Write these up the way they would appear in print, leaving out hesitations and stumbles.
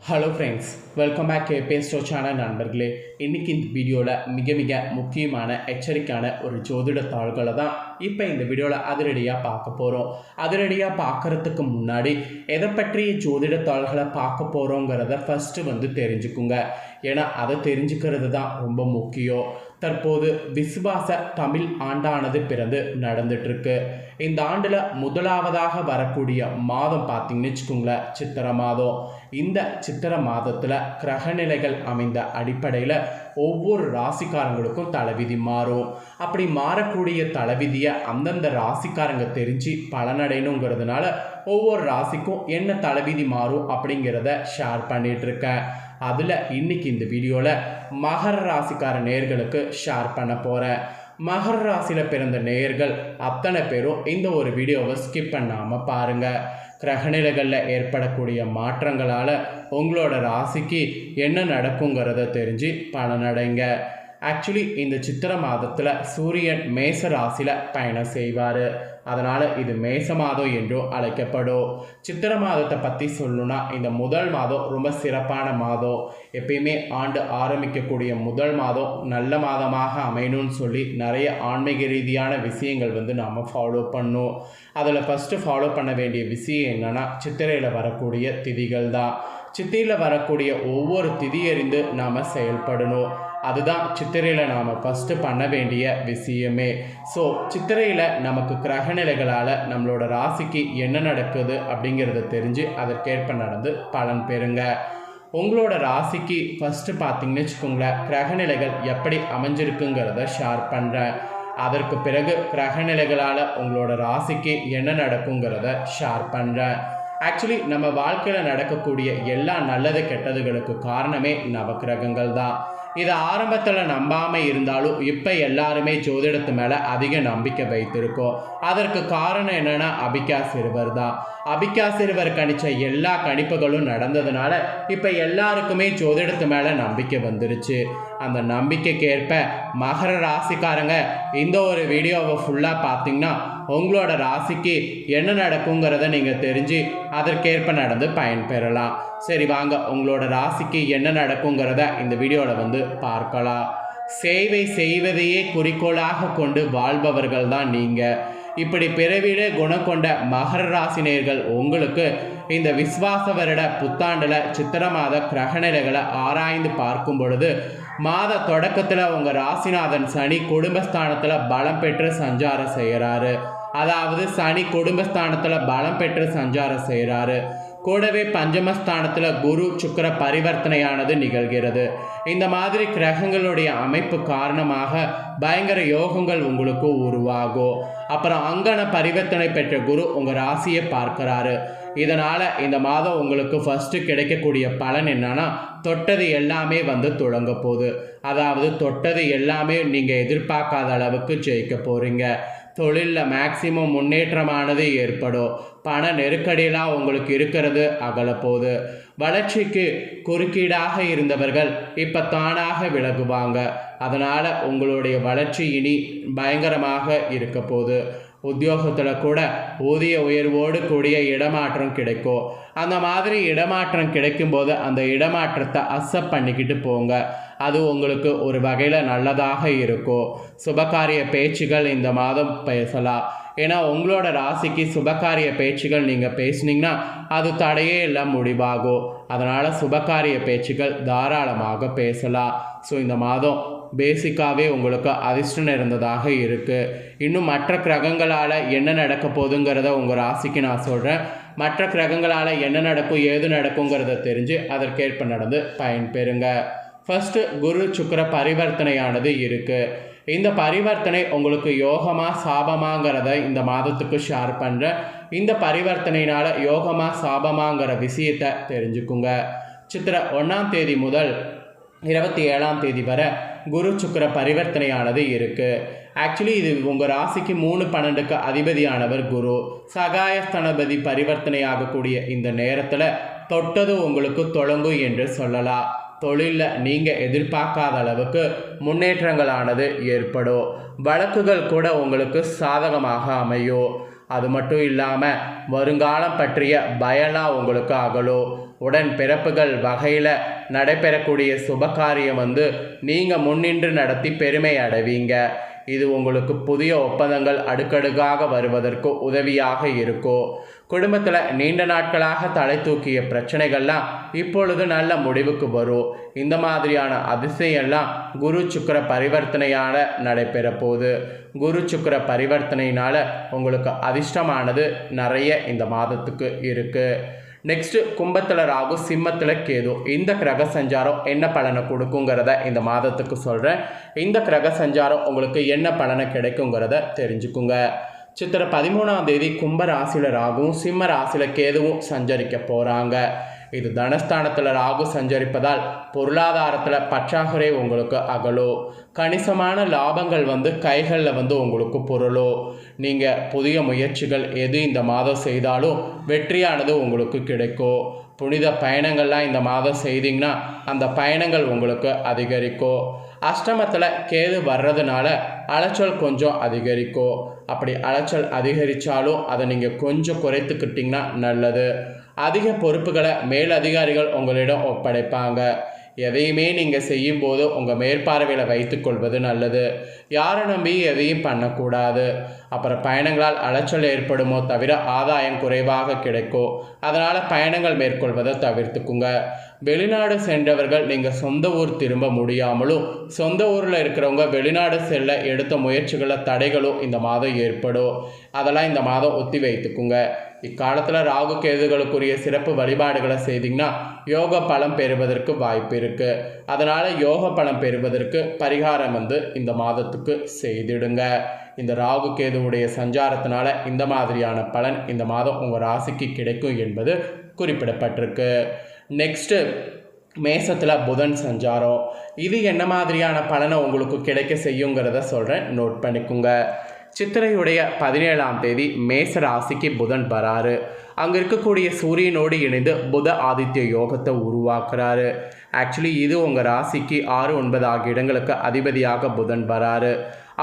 Hello friends, welcome back KPS show channel நண்பர்களே. இன்றைக்கி இந்த வீடியோவில் மிக முக்கியமான எச்சரிக்கையான ஒரு ஜோதிட தாள்களை தான் இப்போ இந்த வீடியோவில் அதிரடியாக பார்க்க போகிறோம். அதிரடியாக பார்க்குறதுக்கு முன்னாடி எதை பற்றிய ஜோதிட தாள்களை பார்க்க போகிறோங்கிறத ஃபஸ்ட்டு தெரிஞ்சுக்குங்க. ஏன்னா அதை தெரிஞ்சுக்கிறது தான் ரொம்ப முக்கியம். தற்போது விசுவாச தமிழ் ஆண்டானது பிறந்து நடந்துட்டுருக்கு. இந்த ஆண்டில் முதலாவதாக வரக்கூடிய மாதம் பார்த்திங்கன்னு வச்சுக்கோங்களேன், சித்திரை மாதம். இந்த சித்திரை மாதத்தில் கிரகநிலைகள் அமைந்த அடிப்படையில் ஒவ்வொரு ராசிக்காரங்களுக்கும் தலைவிதி மாறும். அப்படி மாறக்கூடிய தலைவிதியை அந்தந்த ராசிக்காரங்க தெரிஞ்சு பலனடையணுங்கிறதுனால ஒவ்வொரு ராசிக்கும் என்ன தலைவிதி மாறும் அப்படிங்கிறத ஷேர் பண்ணிகிட்ருக்கேன். அதில் இன்றைக்கி இந்த வீடியோவில் மகர ராசிக்கார நேயர்களுக்கு ஷேர் பண்ண போகிறேன். மகர ராசியில் பிறந்த நேயர்கள் அத்தனை பேரும் இந்த ஒரு வீடியோவை ஸ்கிப் பண்ணாமல் பாருங்கள். கிரகநிலைகளில் ஏற்படக்கூடிய மாற்றங்களால் உங்களோட ராசிக்கு என்ன நடக்குங்கிறத தெரிஞ்சு பலனடைங்க. ஆக்சுவலி இந்த சித்திரை மாதத்தில் சூரியன் மேச ராசியில் பயணம் செய்வார். அதனால் இது மேச மாதம் என்றும் அழைக்கப்படும். சித்திரை மாதத்தை பற்றி சொல்லணுன்னா இந்த முதல் மாதம் ரொம்ப சிறப்பான மாதம். எப்பயுமே ஆண்டு ஆரம்பிக்கக்கூடிய முதல் மாதம் நல்ல மாதமாக அமையணும்னு சொல்லி நிறைய ஆன்மீக ரீதியான விஷயங்கள் நாம் ஃபாலோ பண்ணணும். அதில் ஃபஸ்ட்டு ஃபாலோ பண்ண வேண்டிய விஷயம் என்னென்னா சித்திரையில் வரக்கூடிய திதிகள் தான். சித்திரையில் வரக்கூடிய ஒவ்வொரு திதியறிந்து நாம் செயல்படணும். அதுதான் சித்திரையில் நாம் ஃபஸ்ட்டு பண்ண வேண்டிய விஷயமே. ஸோ சித்திரையில் நமக்கு கிரகநிலைகளால் நம்மளோட ராசிக்கு என்ன நடக்குது அப்படிங்கிறத தெரிஞ்சு அதற்கேற்ப நடந்து பலன் பெறுங்க. உங்களோட ராசிக்கு ஃபஸ்ட்டு பார்த்திங்கன்னு வச்சுக்கோங்களேன், கிரகநிலைகள் எப்படி அமைஞ்சிருக்குங்கிறத ஷேர் பண்ணுறேன். அதற்கு பிறகு கிரகநிலைகளால் உங்களோட ராசிக்கு என்ன நடக்குங்கிறத ஷேர் பண்ணுறேன். ஆக்சுவலி நம்ம வாழ்க்கையில் நடக்கக்கூடிய எல்லா நல்லது கெட்டதுகளுக்கு காரணமே நவக்கிரகங்கள் தான். இதை ஆரம்பத்தில் நம்பாமல் இருந்தாலும் இப்போ எல்லாருமே ஜோதிடத்து மேலே அதிக நம்பிக்கை வைத்திருக்கோம். அதற்கு காரணம் என்னென்னா அபிகா சிறுவர் தான். அபிகா சிறுவர் கணிச்ச எல்லா கணிப்புகளும் நடந்ததுனால இப்போ எல்லாருக்குமே ஜோதிடத்து மேலே நம்பிக்கை வந்துருச்சு. அந்த நம்பிக்கைக்கேற்ப மகர ராசிக்காரங்க இந்த ஒரு வீடியோவை ஃபுல்லாக பார்த்தீங்கன்னா உங்களோட ராசிக்கு என்ன நடக்குங்கிறத நீங்கள் தெரிஞ்சு அதற்கேற்ப நடந்து பயன்பெறலாம். சரி வாங்க, உங்களோட ராசிக்கு என்ன நடக்குங்கிறத இந்த வீடியோவில் பார்க்கலாம். சேவை செய்வதையே குறிக்கோளாக கொண்டு வாழ்பவர்கள் தான் நீங்கள். இப்படி பிறவிட குணம் கொண்ட மகர ராசினியர்கள் உங்களுக்கு இந்த விஸ்வாச வருட புத்தாண்டில் சித்திரை மாத கிரகநிலைகளை ஆராய்ந்து பார்க்கும் பொழுது மாத தொடக்கத்தில் உங்கள் ராசிநாதன் சனி குடும்பஸ்தானத்தில் பலம் பெற்று சஞ்சாரம் செய்கிறாரு. அதாவது சனி குடும்பஸ்தானத்தில் பலம் பெற்று சஞ்சாரம் செய்கிறாரு. கூடவே பஞ்சமஸ்தானத்தில் குரு சுக்கிர பரிவர்த்தனையானது நிகழ்கிறது. இந்த மாதிரி கிரகங்களுடைய அமைப்பு காரணமாக பயங்கர யோகங்கள் உங்களுக்கு உருவாகும். அப்புறம் அங்கன பரிவர்த்தனை பெற்ற குரு உங்கள் ராசியை பார்க்கிறாரு. இதனால் இந்த மாதம் உங்களுக்கு ஃபஸ்ட்டு கிடைக்கக்கூடிய பலன் என்னன்னா, தொட்டது எல்லாமே தொடங்க போகுது. அதாவது தொட்டது எல்லாமே நீங்கள் எதிர்பார்க்காத அளவுக்கு ஜெயிக்க போகிறீங்க. தொழிலில் மேக்சிமம் முன்னேற்றமானது ஏற்படும். பண நெருக்கடியெல்லாம் உங்களுக்கு இருக்கிறது அகலப்போகுது. வளர்ச்சிக்கு குறுக்கீடாக இருந்தவர்கள் இப்போ தானாக விலகுவாங்க. அதனால் உங்களுடைய வளர்ச்சி இனி பயங்கரமாக இருக்க போகுது. உத்தியோகத்தில் கூட ஊதிய உயர்வோடு கூடிய இடமாற்றம் கிடைக்கும். அந்த மாதிரி இடமாற்றம் கிடைக்கும்போது அந்த இடமாற்றத்தை அக்செப்ட் பண்ணிக்கிட்டு போங்க. அது உங்களுக்கு ஒரு வகையில் நல்லதாக இருக்கும். சுபகாரிய பேச்சுகள் இந்த மாதம் பேசலாம். ஏன்னா உங்களோட ராசிக்கு சுபகாரிய பேச்சுகள் நீங்கள் பேசுனீங்கன்னா அது தடையே இல்லை, முடிவாகும். அதனால் சுபகாரிய பேச்சுகள் தாராளமாக பேசலாம். ஸோ இந்த மாதம் பேசிக்காகவே உங்களுக்கு அதிர்ஷ்டம் இருந்ததாக இருக்குது. இன்னும் மற்ற கிரகங்களால் என்ன நடக்க போகுதுங்கிறத உங்கள் ராசிக்கு நான் சொல்கிறேன். மற்ற கிரகங்களால் என்ன நடக்கும் ஏது நடக்குங்கிறத தெரிஞ்சு அதற்கேற்ப நடந்து பயன்பெறுங்க. ஃபஸ்ட்டு குரு சுக்கிர பரிவர்த்தனையானது இருக்குது. இந்த பரிவர்த்தனை உங்களுக்கு யோகமாக சாபமாங்கிறத இந்த மாதத்துக்கு ஷேர் பண்ணுறேன். இந்த பரிவர்த்தனையினால் யோகமாக சாபமாங்கிற விஷயத்தை தெரிஞ்சுக்குங்க. சித்திரை 1ஆம் தேதி முதல் 27ஆம் தேதி வரை குரு சுக்கிர பரிவர்த்தனையானது இருக்குது. ஆக்சுவலி இது உங்கள் ராசிக்கு 3-12க்கு அதிபதியானவர் குரு. சகாயஸ்தனபதி பரிவர்த்தனை ஆகக்கூடிய இந்த நேரத்தில் தொட்டது உங்களுக்கு தொடங்கும் என்று சொல்லலாம். தொழிலில் நீங்கள் எதிர்பார்க்காத அளவுக்கு முன்னேற்றங்களானது ஏற்படும். வழக்குகள் கூட உங்களுக்கு சாதகமாக அமையும். அது மட்டும் இல்லாமல் வருங்காலம் பற்றிய பயம்லாம் உங்களுக்கு அகலும். உடன் பிறப்புகள் வகையில் நடைபெறக்கூடிய சுபகாரியம் நீங்கள் முன்னின்று நடத்தி பெருமை அடைவீங்க. இது உங்களுக்கு புதிய ஒப்பந்தங்கள் அடுக்கடுக்காக வருவதற்கு உதவியாக இருக்கும். குடும்பத்தில் நீண்ட நாட்களாக தலை தூக்கிய பிரச்சனைகள்லாம் இப்பொழுது நல்ல முடிவுக்கு வரும். இந்த மாதிரியான அதிசயம்லாம் குரு சுக்கிர பரிவர்த்தனையால் நடைபெற போகுது. குரு சுக்கிர பரிவர்த்தனையினால் உங்களுக்கு அதிர்ஷ்டமானது நிறைய இந்த மாதத்துக்கு இருக்குது. நெக்ஸ்ட்டு கும்பத்தில் ராகு, சிம்மத்தில் கேது. இந்த கிரக சஞ்சாரம் என்ன பலனை கொடுக்குங்கிறத இந்த மாதத்துக்கு சொல்கிறேன். இந்த கிரக சஞ்சாரம் உங்களுக்கு என்ன பலனை கிடைக்குங்கிறத தெரிஞ்சுக்குங்க. சித்திரை 13ஆம் தேதி கும்ப ராசியில் ராகுவும் சிம்ம ராசியில் கேதுவும் சஞ்சரிக்க போகிறாங்க. இது தனஸ்தானத்தில் ராகு சஞ்சரிப்பதால் பொருளாதாரத்தில் பற்றாக்குறை உங்களுக்கு அகலும். கணிசமான லாபங்கள் கைகளில் உங்களுக்கு பொருளும். நீங்கள் புதிய முயற்சிகள் எது இந்த மாதம் செய்தாலும் வெற்றியானது உங்களுக்கு கிடைக்கும். புனித பயணங்கள்லாம் இந்த மாதம் செய்தீங்கன்னா அந்த பயணங்கள் உங்களுக்கு அதிகரிக்கும். அஷ்டமத்தில் கேது வர்றதுனால அலைச்சல் கொஞ்சம் அதிகரிக்கும். அப்படி அலைச்சல் அதிகரித்தாலும் அதை நீங்கள் கொஞ்சம் குறைத்துக்கிட்டிங்கன்னா நல்லது. அதிக பொறுப்புகளை மேலதிகாரிகள் உங்களிடம் ஒப்படைப்பாங்க. எதையுமே நீங்கள் செய்யும்போது உங்கள் மேற்பார்வையில் வைத்துக்கொள்வது நல்லது. யாரை நம்பி எதையும் பண்ணக்கூடாது. அப்புறம் பயணங்களால் அலைச்சல் ஏற்படுமோ தவிர ஆதாயம் குறைவாக கிடைக்கும். அதனால் பயணங்கள் மேற்கொள்வதை தவிர்த்துக்குங்க. வெளிநாடு சென்றவர்கள் நீங்கள் சொந்த ஊர் திரும்ப முடியாமலும் சொந்த ஊரில் இருக்கிறவங்க வெளிநாடு செல்ல எடுத்த முயற்சிகளில் தடைகளும் இந்த மாதம் ஏற்படும். அதெல்லாம் இந்த மாதம் ஒத்தி வைத்துக்குங்க. இக்காலத்தில் ராகு கேதுகளுக்குரிய சிறப்பு வழிபாடுகளை செய்திங்கன்னா யோக பலம் பெறுவதற்கு வாய்ப்பு இருக்குது. அதனால் யோக பலம் பெறுவதற்கு பரிகாரம் இந்த மாதத்துக்கு செய்திடுங்க. இந்த ராகு கேதுவுடைய சஞ்சாரத்தினால இந்த மாதிரியான பலன் இந்த மாதம் உங்கள் ராசிக்கு கிடைக்கும் என்பது குறிப்பிடப்பட்டிருக்கு. நெக்ஸ்ட்டு மேசத்தில் புதன் சஞ்சாரம். இது என்ன மாதிரியான பலனை உங்களுக்கு கிடைக்க செய்யுங்கிறத சொல்கிறேன், நோட் பண்ணிக்கோங்க. சித்திரையுடைய 17ஆம் தேதி மேச ராசிக்கு புதன் வராரு. அங்கே இருக்கக்கூடிய சூரியனோடு இணைந்து புத ஆதித்ய யோகத்தை உருவாக்குறாரு. ஆக்சுவலி இது உங்கள் ராசிக்கு 6, 9 ஆகிய இடங்களுக்கு அதிபதியாக புதன் வராரு.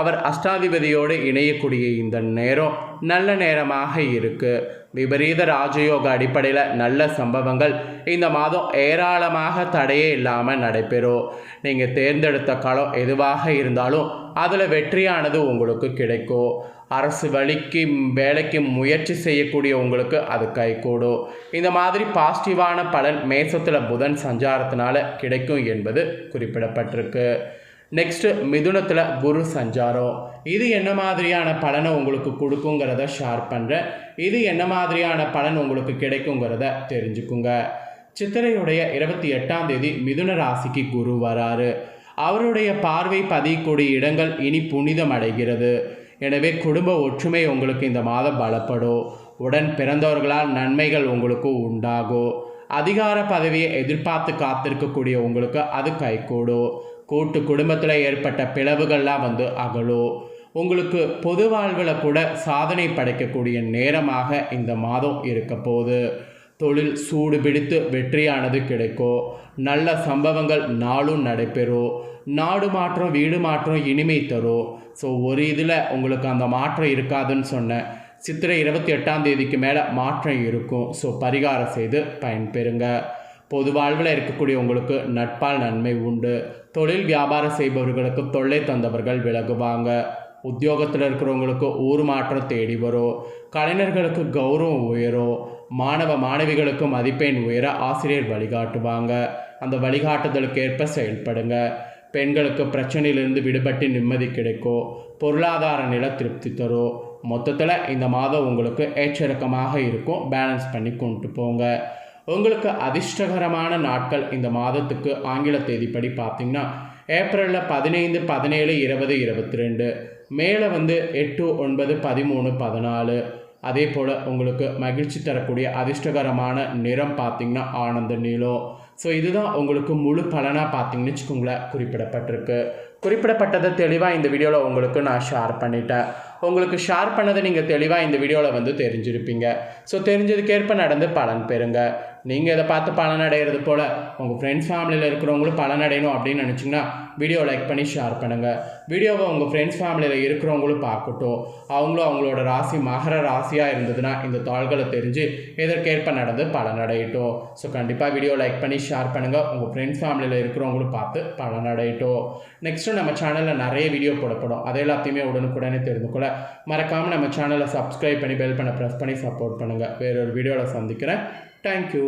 அவர் அஷ்டாதிபதியோடு இணையக்கூடிய இந்த நேரம் நல்ல நேரமாக இருக்குது. விபரீத ராஜயோக அடிப்படையில் நல்ல சம்பவங்கள் இந்த மாதம் ஏராளமாக தடையே இல்லாமல் நடைபெறும். நீங்கள் தேர்ந்தெடுத்த களம் எதுவாக இருந்தாலும் அதில் வெற்றியானது உங்களுக்கு கிடைக்கும். அரசு வேலைக்கு முயற்சி செய்யக்கூடிய உங்களுக்கு அது கைகூடும். இந்த மாதிரி பாசிட்டிவான பலன் மேசத்தில் புதன் சஞ்சாரத்தினால கிடைக்கும் என்பது குறிப்பிடப்பட்டிருக்கு. நெக்ஸ்ட்டு மிதுனத்தில் குரு சஞ்சாரம். இது என்ன மாதிரியான பலனை உங்களுக்கு கொடுக்குங்கிறத ஷேர் பண்ணுறேன். இது என்ன மாதிரியான பலன் உங்களுக்கு கிடைக்குங்கிறத தெரிஞ்சுக்குங்க. சித்திரையுடைய 28ஆம் தேதி மிதுன ராசிக்கு குரு வராரு. அவருடைய பார்வை பதியக்கூடிய இடங்கள் இனி புனிதம் அடைகிறது. எனவே குடும்ப ஒற்றுமை உங்களுக்கு இந்த மாதம் பலப்படும். உடன் பிறந்தவர்களால் நன்மைகள் உங்களுக்கு உண்டாகும். அதிகார பதவியை எதிர்பார்த்து காத்திருக்கக்கூடிய உங்களுக்கு அது கைகூடும். கூட்டு குடும்பத்தில் ஏற்பட்ட பிளவுகள்லாம் அகலும். உங்களுக்கு பொது வாழ்வில் கூட சாதனை படைக்கக்கூடிய நேரமாக இந்த மாதம் இருக்க போகுது. தொழில் சூடு பிடித்து வெற்றியானது கிடைக்கும். நல்ல சம்பவங்கள் நாளும் நடைபெறும். நாடு மாற்றம், வீடு மாற்றம் இனிமை தரும். ஸோ ஒரு இதில் உங்களுக்கு அந்த மாற்றம் இருக்காதுன்னு சொன்னேன். சித்திரை 28ஆம் தேதிக்கு மேலே மாற்றம் இருக்கும். ஸோ பரிகாரம் செய்து பயன்பெறுங்க. பொது வாழ்வில் இருக்கக்கூடிய உங்களுக்கு நட்பால் நன்மை உண்டு. தொழில் வியாபாரம் செய்பவர்களுக்கு தொல்லை தந்தவர்கள் விலகுவாங்க. உத்தியோகத்தில் இருக்கிறவங்களுக்கு ஊர் மாற்றம் தேடி வரும். கலைஞர்களுக்கு கௌரவம் உயரும். மாணவிகளுக்கு மதிப்பெண் உயர ஆசிரியர் வழிகாட்டுவாங்க. அந்த வழிகாட்டுதலுக்கு ஏற்ப செயல்படுங்க. பெண்களுக்கு பிரச்சனையிலிருந்து விடுபட்டு நிம்மதி கிடைக்கும். பொருளாதார நிலை திருப்தி தரும். மொத்தத்தில் இந்த மாதம் உங்களுக்கு ஏற்றிறக்கமாக இருக்கும். பேலன்ஸ் பண்ணி கொண்டு போங்க. உங்களுக்கு அதிர்ஷ்டகரமான நாட்கள் இந்த மாதத்துக்கு ஆங்கில தேதிப்படி பார்த்திங்கன்னா ஏப்ரலில் 15, 17, 20, 22, மேலே 8, 9, 13, 14. அதே போல் உங்களுக்கு மகிழ்ச்சி தரக்கூடிய அதிர்ஷ்டகரமான நிறம் பார்த்திங்கன்னா ஆனந்த நீலம். ஸோ இதுதான் உங்களுக்கு முழு பலனாக பார்த்திங்கன்னு வச்சுக்கோங்களேன் குறிப்பிடப்பட்டிருக்கு. குறிப்பிடப்பட்டதை தெளிவாக இந்த வீடியோவில் உங்களுக்கு நான் ஷேர் பண்ணிட்டேன். உங்களுக்கு ஷேர் பண்ணதை நீங்கள் தெளிவாக இந்த வீடியோவில் தெரிஞ்சிருப்பீங்க. ஸோ தெரிஞ்சதுக்கேற்ப நடந்து பலன் பெறுங்க. நீங்கள் இதை பார்த்து பலனடைகிறது போல் உங்கள் ஃப்ரெண்ட்ஸ் ஃபேமிலியில் இருக்கிறவங்களும் பலனடையணும் அப்படின்னு நினச்சிங்கன்னா வீடியோ லைக் பண்ணி ஷேர் பண்ணுங்கள். வீடியோவை உங்கள் ஃப்ரெண்ட்ஸ் ஃபேமிலியில் இருக்கிறவங்களும் பார்க்கட்டும். அவங்களும் அவங்களோட ராசி மகர ராசியாக இருந்ததுன்னா இந்த தாள்களை தெரிஞ்சு எதற்கேற்ப நடந்து பலனடையட்டும். ஸோ கண்டிப்பாக வீடியோ லைக் பண்ணி ஷேர் பண்ணுங்கள். உங்கள் ஃப்ரெண்ட்ஸ் ஃபேமிலியில் இருக்கிறவங்களும் பார்த்து பலனடையட்டும். நெக்ஸ்ட்டு நம்ம சேனலில் நிறைய வீடியோ போடப்படும். அதை எல்லாத்தையுமே உடனுக்குடனே தெரிந்து கொள்ள மறக்காமல் நம்ம சேனலை சப்ஸ்கிரைப் பண்ணி பெல் பண்ண ப்ரெஸ் பண்ணி சப்போர்ட் பண்ணுங்கள். வேறொரு வீடியோவில் சந்திக்கிறேன். தேங்க்யூ.